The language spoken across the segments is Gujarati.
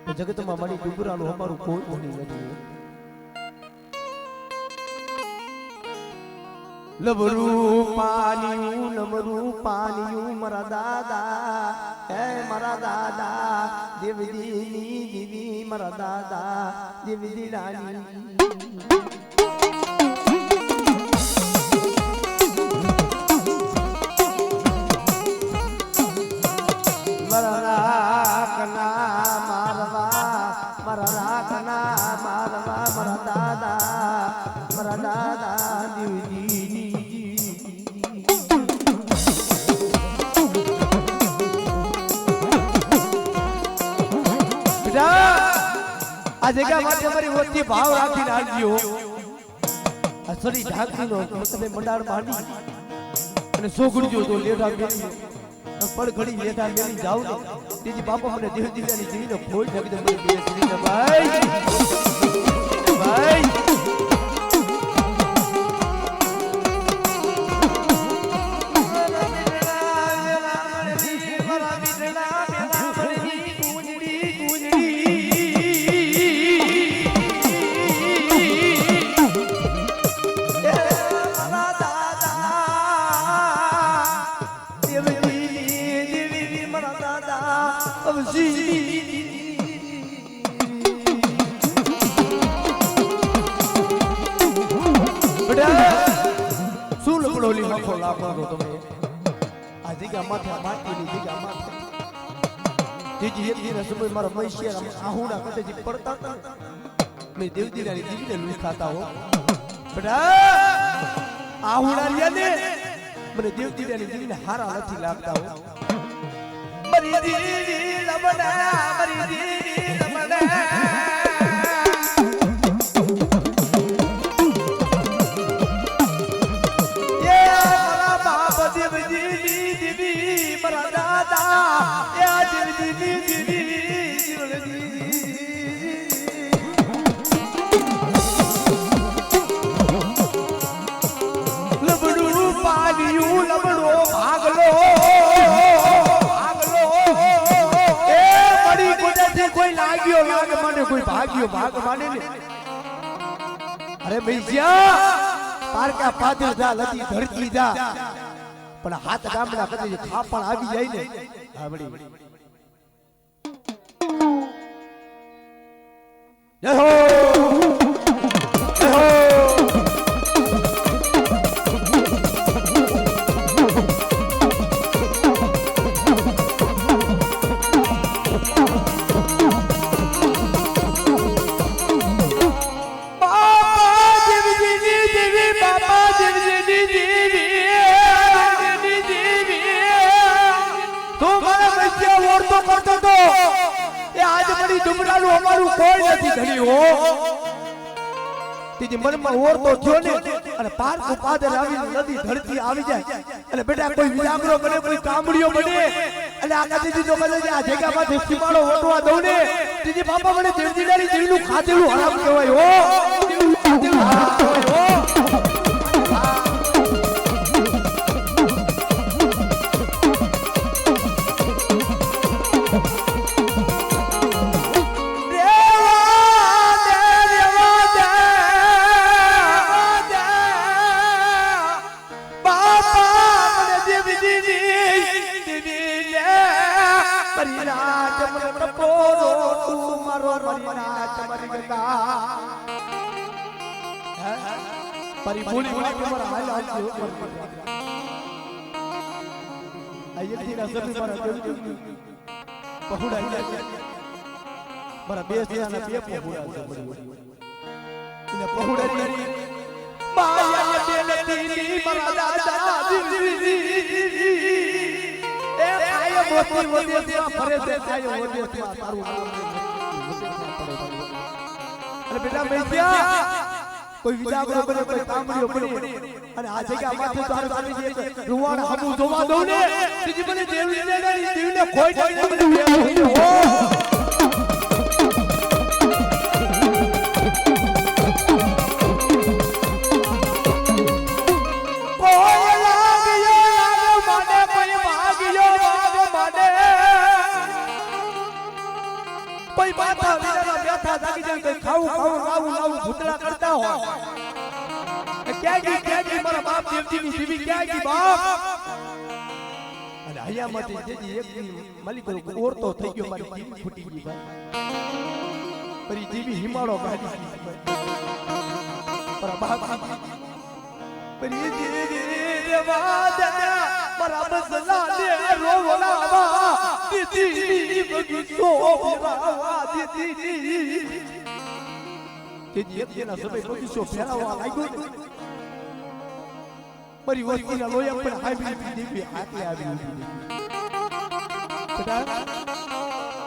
જગતમાં મારી ડુંગરાનું અમારું કોઈ ધણી નથી. લબરું પાનિયું મારા દાદા, હે મારા દાદા, દેવદીની દેવી મારા દાદા, દેવદી રાની. મારા રાખના મારવા, મારા રાખના મારવા, મારા દાદા દેવદીની. આ જગ્યા માટે મારી વચ્ચે ભાવ રાખીને આવજો. આ સરી ઢાંકીનો તમે મંડાળ માંડી અને સોગડજો તો લેઢા મેલી પડ ઘડી લેઢા મેલી જાવ ને તેજી બાપા મને દેવ દિવ્યાની જીવીને ફોડ નાખી દે મને બે શ્રીને ભાઈ ભાઈ શું લપડોલી મખો લાગો તમે આ જગ્યા માથે માટીની જગ્યા માથે જીજી એક દિન સમય મારા મૈશિયા આહુડા કટેજી પડતા હતા મેં દેવદીરાની દીવીને લૂઈ ખાતા હો બડા આહુડા લ્યાને મને દેવદીરાની દીવીને હારા નથી લાગતા હો. મરી દીવી લબડા, મરી દીવી લબડા. કોઈ ભાગ્યો ભાગ માને ને અરે ભૈયા પારકા પાદર જા લતી ધરતી જા પણ હાથ ગામડા કદી ખાપણ આવી જાય ને આવડી જય હો જય હો. અમારું કોઈ નથી ધણી હો તેજી મનમાં ઓર તો થયો ને અને પારકો પાદર આવી નદી ધરતી આવી જાય અને બેટા કોઈ વિલામરો બને કોઈ કામડીઓ બને અને આકા દીદી તો કહે છે આ જગ્યામાં સીમાડો ઓટવા દઉં ને તેજી બાપા મને દેવદીડાની જીવનું ખાધેલું હરામ કહેવાય હો ખાધેલું હરામ કહેવાય હો. પરી બોલી બોલી તમારા હાલ આવજો આયથી ના સભી મારા દેવજી પહોડા ગયા મારા બે સિયાના બે પહોડા છે ઇને પહોડા કરી માયા બેલતી મારા દાદા દીદી એ આય મોતી મોતી ફરે છે આય મોતી તારું નામ અરે બેટા મેંયા કોઈ વિજાગરો બને કોઈ કામડીઓ બને અને આ જગ્યા માથે તારે આવી છે રૂવાણ હમુ જોવા દઉં ને ત્રીજી મને દેવની દીવને ખોઈ જાય મને હો કોઈ માથા વિનાના બેઠા જાગી જાય કોઈ ખાવું ખાવું લાવું ભૂતળા કરતા હોય ક્યાંય મારા બાપ દેવજીની જીવી ક્યાંય બાપ અને હયામાંથી જેજી એક માલિક ઓરતો થઈ ગયો મારી જીવી ફૂટી ગઈ ભાઈ પરી જીવી હિમાળો ગાડી મારા બાપ પરી જીવી વાદા મારા બસલા ને રોવલાવા દીદી બગીચો ફેરવા દીદી જેજી એના સમય બગીચો ફેરવા લાગ્યો મારી વસ્તીના લોયા પણ હાઈબ્રિડ દીવી હાથે આવી બેટા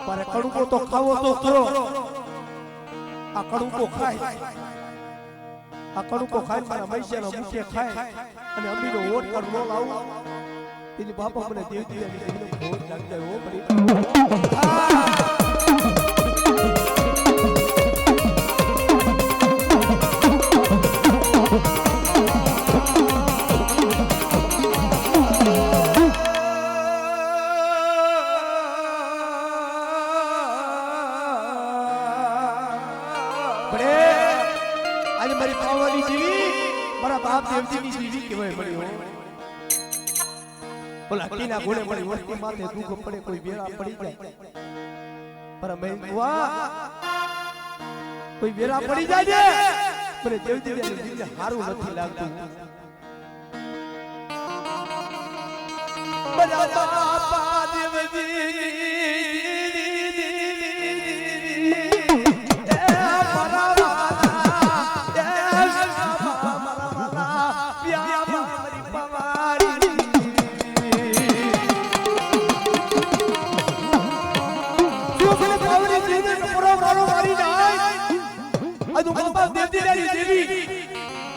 મારે કડુકો તો ખાવો તો ખરો આ કડુકો ખાય મારા મૈયાનો મુખે ખાય અને અમીનો ઓટ કર નો લાવું એની બાપા મને દેવજીની જીવને ભોજ લાગી જાય હો પડી દેવજીની જીવી કહેવાય મળ્યો બોલા કીના ગોળે મળી વસ્તી માથે દુખ પડે કોઈ વેરા પડી જાય પર મેંગવા કોઈ વેરા પડી જાય ને મને દેવજીની જીવને હારું નથી લાગતું બડા બાપા દેવજી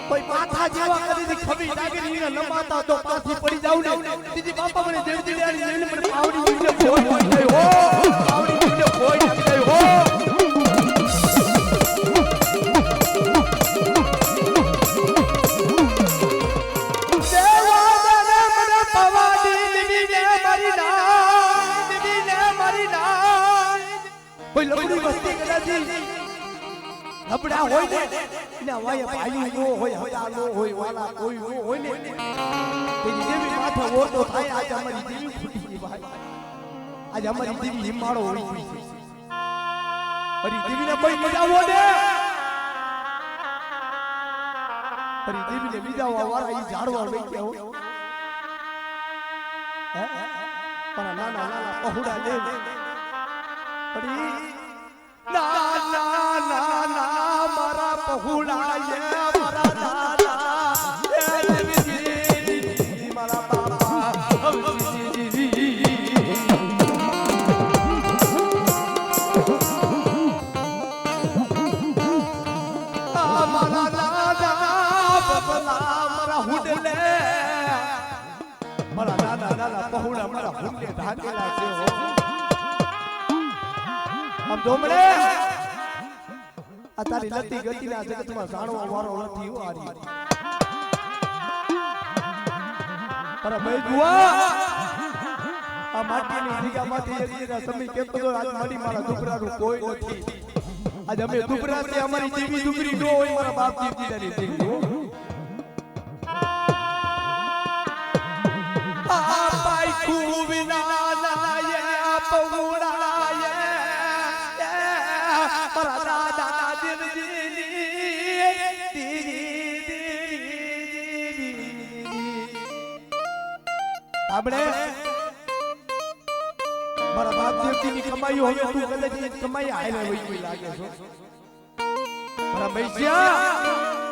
કોઈ માથા જેવા કદી ખબી લાગી ને લંબાતા તો પાછી પડી જાવ ને દીદી બાપા મને દેવજી દેવાની જેને મને પાવડી જીવને કોઈ નાખી દે હો પાવડી જીવને કોઈ નાખી દે હો દેવાને મને પાવડી દીદી ને મારી ના કોઈ લબડી વસ્તી કદાજી લબડા હોય ને એના વાય ભાઈ નો હોય હડા નો હોય વાલા કોઈ નો હોય ને તેની દેવી માથે ઓરતો થાય આજ અમારી દેવી ફૂટી ગઈ ભાઈ આજ અમારી દેવી હિમાળો હોય અરી દેવીને કોઈ મજાવો ને અરી દેવીને બીજાવા વાળા ઈ ઝાડવા લઈ ગયા હો હે પણ નાના પહોડા દેવ અરી ના મારા પહોળાય મારા દાદા મારા બાપા મારા દાદા બબલા મારા હુડલે મારા દાદા પહોળા મારા હુડલે ઢાકેલા છે હો આમ જોમડે આ તારી લતી ગતિના જગતમાં જાણવા વાળો નથી આરી પર ભાઈ દુઆ આ માટીની જગ્યામાંથી એકના સમય કેતો તો આજ મારી મારા દુબરાનું કોઈ નથી આજ અમે દુબરા છે અમારી જીવી દુબરી નો હોય મારા બાપ જીવતીની જીવી હો આ પાઈ કુવિના નાયે પગુડાયે મારા દાદા આપણે મારા બાપ દેવજીની કમાઈ હવે તું કદાચ કમાઈ આયલા વઈ લાગે છો મારા મૈયા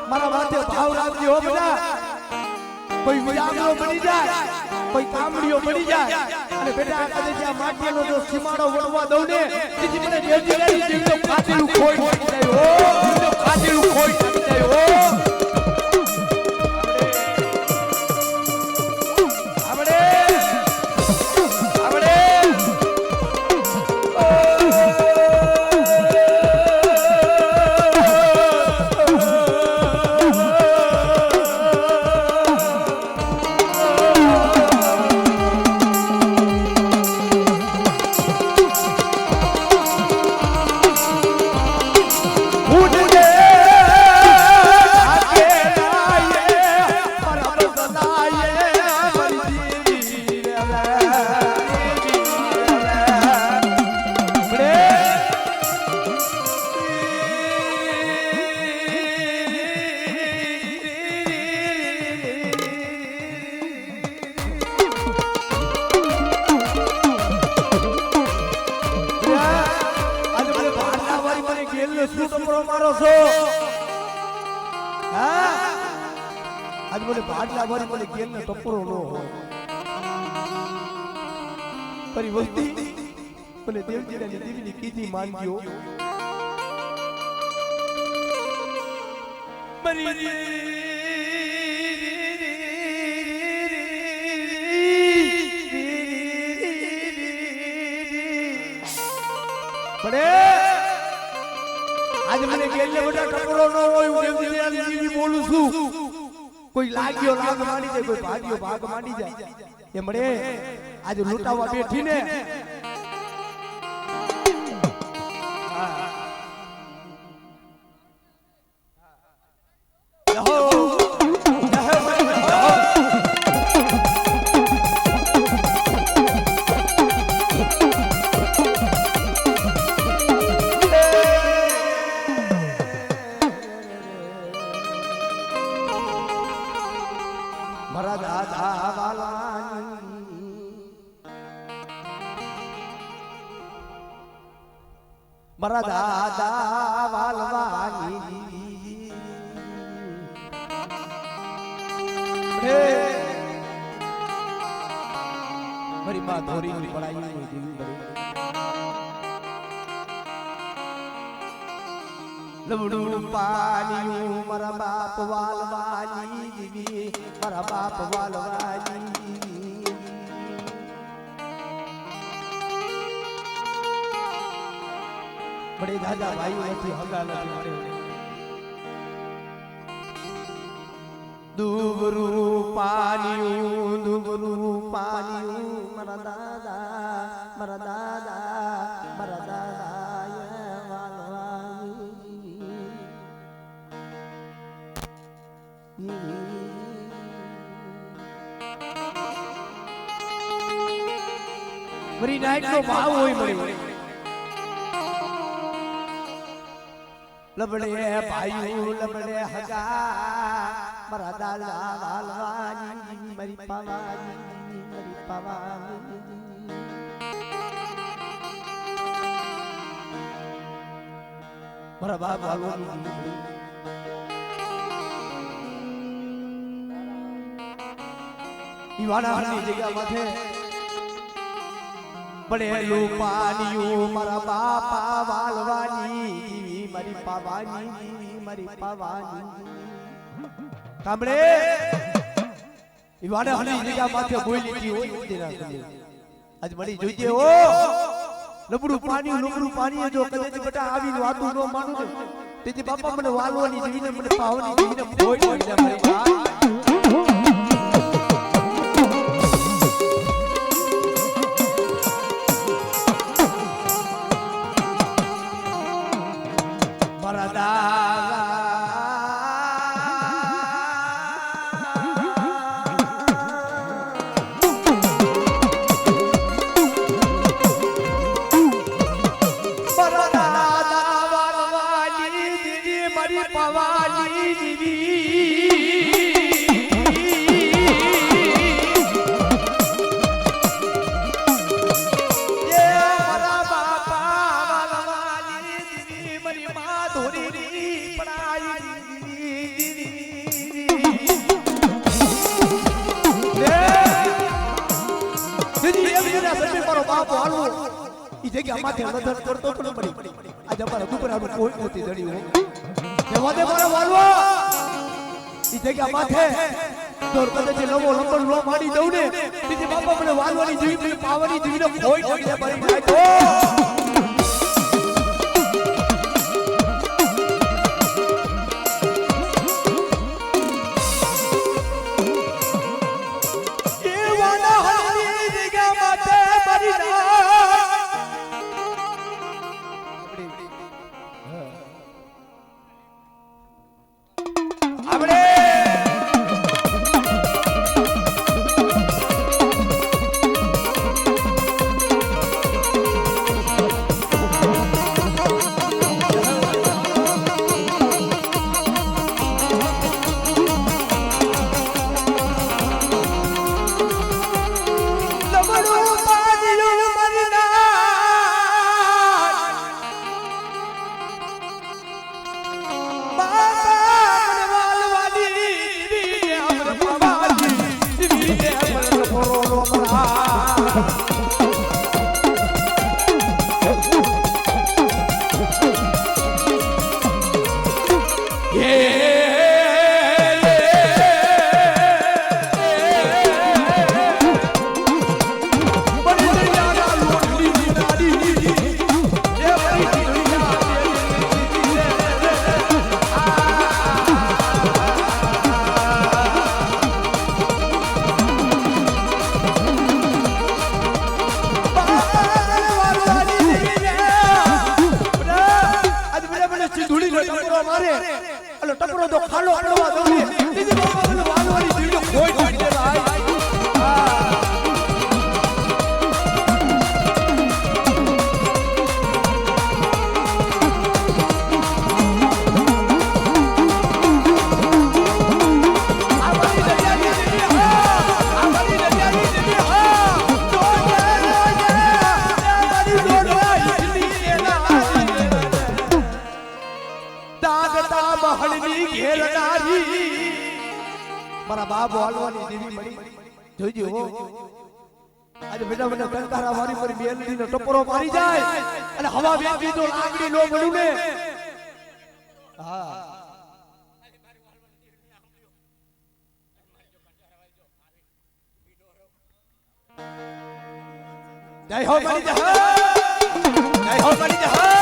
મારા માથે ભાવ રાખજો હો બધા કોઈ વિજાગરો બની જાય કોઈ કામડીઓ બની જાય અને બેટા કદાચ આ માટીનો જો સીમાડો વડવા દઉં ને તેથી મને દેવજીની જીવનો ખાતેલું ખોઈ નાખી જાય હો જીવનો ખાતેલું ખોઈ નાખી જાય હો ગેલનો શું ટપરો મારો છો હા આજ મને ભાડલા ભરી મને ગેલનો ટપરો નો હોય પરી વસ્તી મને દેવજીની દેવીની કીધી માનજો મરી આજે મને ગેલને બધા ટપરો ન હોય હું દેવજીની દેવી બોલું છું કોઈ લાગ્યો લાગ માંડી જાય કોઈ ભાગ્યો ભાગ માંડી જાય એ મળે આજે લૂંટાવા બેઠી ને મારા દાદા વાલવાની મારી માં ધોરી પડાઈ દેવી લવડું પાણીયું મારા બાપ વાલવાની દેવી મારા બાપ વાલવાની બડે દાદા ભાઈઓ નથી હગા નથી મળે દુબરું પાણીયું મારા દાદા મારા દાદા મારા દાદા મરી નાઈટ નો ભાવ હોય મરી લબડે ભાઈઓ લબડે હગા મારા દાદા વાલવાની મારી પાવાની મારા બાપ વાલવાની ઈવાનાની જગ્યા માથે બડેલું પાણીયું મારા બાપા વાલવાની મારી પાવાની કામડે ઈવાને હની જગ્યા માથે બોલી કી હોય તેના આજ મળી જોઈએ ઓ લબડું પાણી જો કદાચ બેટા આવીને વાતું ન માનું ને તેજી બાપા મને વાલવાની જીવીને મને પાવની જીવીને ભોય ભોય મારી વાત માથે નજર કરતો પણ પડી આજ અમારા દુપરાનું કોઈ નથી દડ્યું જેવા દે મારા વાલવા ઈ જગ્યા માથે દોર કદે લવો લંબન લો માડી દઉં ને બીજી બાપા મને વાલવાની જીવી પાવાની જીવીને કોઈ નથી પડી નાખો નો મારે એટલે ટપરો તો ખાલો પડવા દઉં દીદી બાબા વાલવાની દીવડો કોઈ પાડી દે ભાઈ મારા બાપ હાલવાની દેવી મળી જોઈજો આજે બેટા મને કંકારા મારી પર બેલડીનો ટપરો મારી જાય અને હવા વેચી તો લાગડી નો મળું ને હા જય હો મારી જય હો મારી જય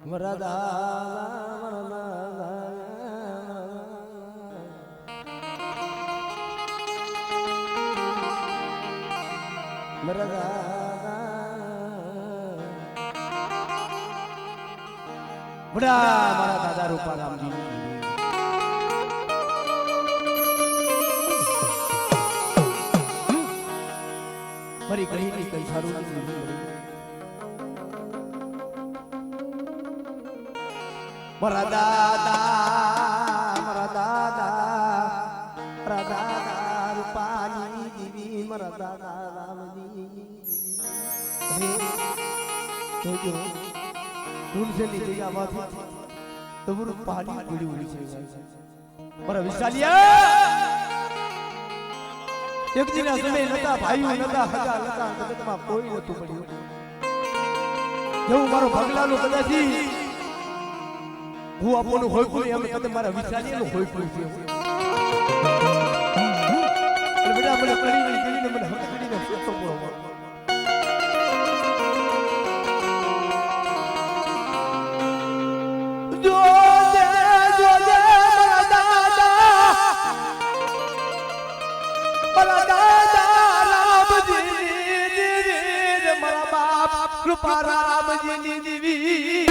મારા દાદા રૂપારામજી મારી કઈ ની કઈ સારું મારા દાદા રૂપાની દેવી મારા દાદા રામજી જોજો તુલસીની જગ્યામાંથી તમારું પાણી પીડ્યું છે મારા વિશાલિયા એક દિના સમય નતા ભાઈઓ નતા હગા નતા જગતમાં કોઈ નતું પડ્યું જેવું મારો ભગલાનો કદાચી હું આપણું હોય કોઈ એમ કદે મારા વિશાલિયાનું હોય કોઈ છે બેટા મને કરીને મને હકડીને ફોટો પૂરો રૂપારામજીની દેવી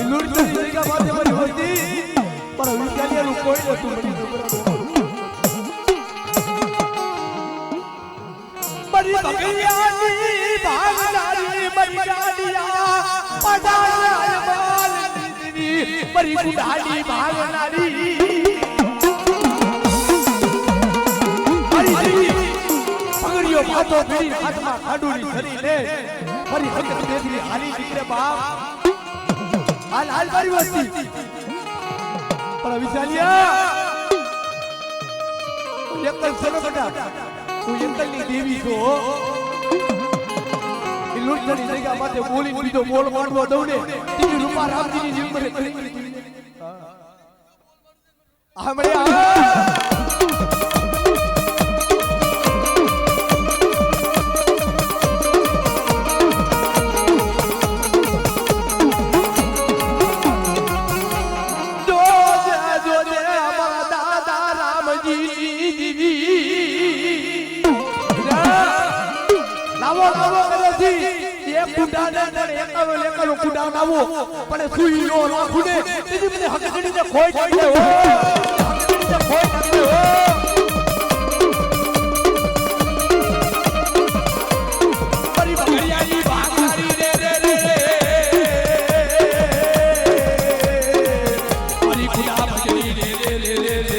લુડની જગ્યા માથે મળી હતી પર વિચાર્યાનું કોઈ નતું મરી ભગિયાની ભાગનારી મરી ગાડિયા પડાયા માલની દેવી મરી ગુડાની ભાગનારી તો ભીડી હાથમાં ખાડુડી ધરી લે મારી હકત દેવી હાલી દીકરે બાપ હાલ હાલ મારી વસ્તી પણ વિશાલિયા એકલ સનો બેટા તું એકલની દેવી છો એ લૂંટની જગ્યા માટે બોલીને બીજો બોલ માંડવો દઉં ને તીજી રૂપારામજીની જીવ મને આ મળ્યા નાવો નાવો કરેથી એક કુડાને પણ એકાનો કુડા નાવો પણ સુઈ નો રાખુને તેથી મને હકડીને ખોઈ નાખે હો હકડીને ખોઈ નાખે હો પરી બગડિયાની ભાગારી રે રે રે પરી કુડા બગડી રે રે રે રે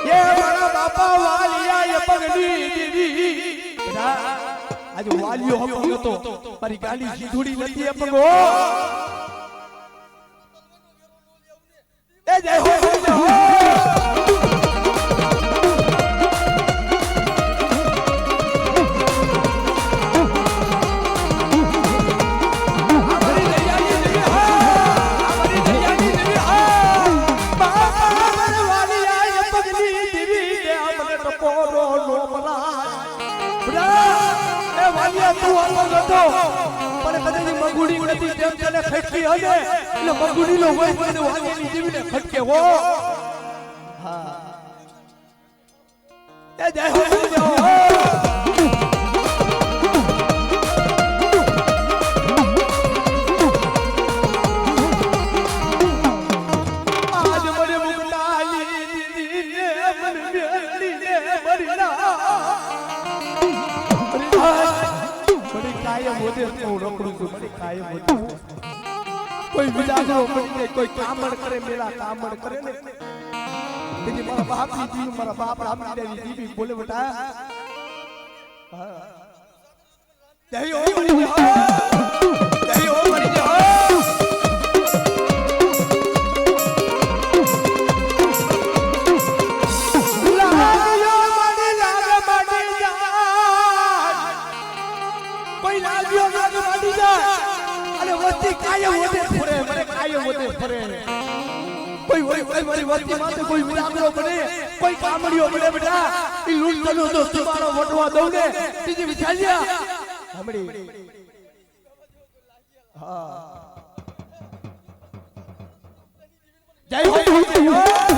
ये मारा बापा वालिया ये पगड़ी दीदी आज वालियो हम तो मारी गाली सीधुड़ी નથી એ પગો એ જય હો જય હો તું આવો હતો પણ કદી મગુડી નથી તેમ તને ખટકી હશે એટલે મગુડી નો હોય મને વાલીની જીવીને ખટકે હો હા એ જય હો જય હો આજ મને મુકતાલી દીદી ને મને મેલી ને મરીના કાયમ હોતે હું રખડું છું મને કાયમ હોતે કોઈ વિદાગરો કરીને કોઈ કામડ કરે મેલા કામડ કરે ને તેથી મારા બાપની જીવ મારા બાપ રામની દેવી જીવી બોલે બેટા હા જય હો મરી જા જય હો મરી જા કાયમ હોતે ફરે મને કાયમ હોતે ફરે કોઈ મારી વસ્તી માટે કોઈ વિરાગરો બને કોઈ કામડીઓ બને બેટા ઈ લૂંટનો તો સુમારો વટવા દઉં ને તીજી વિચાર્યા હમડી હા જય હો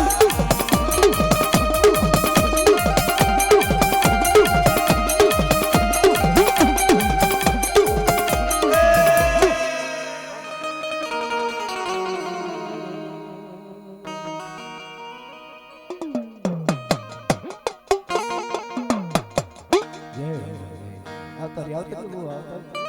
આવતા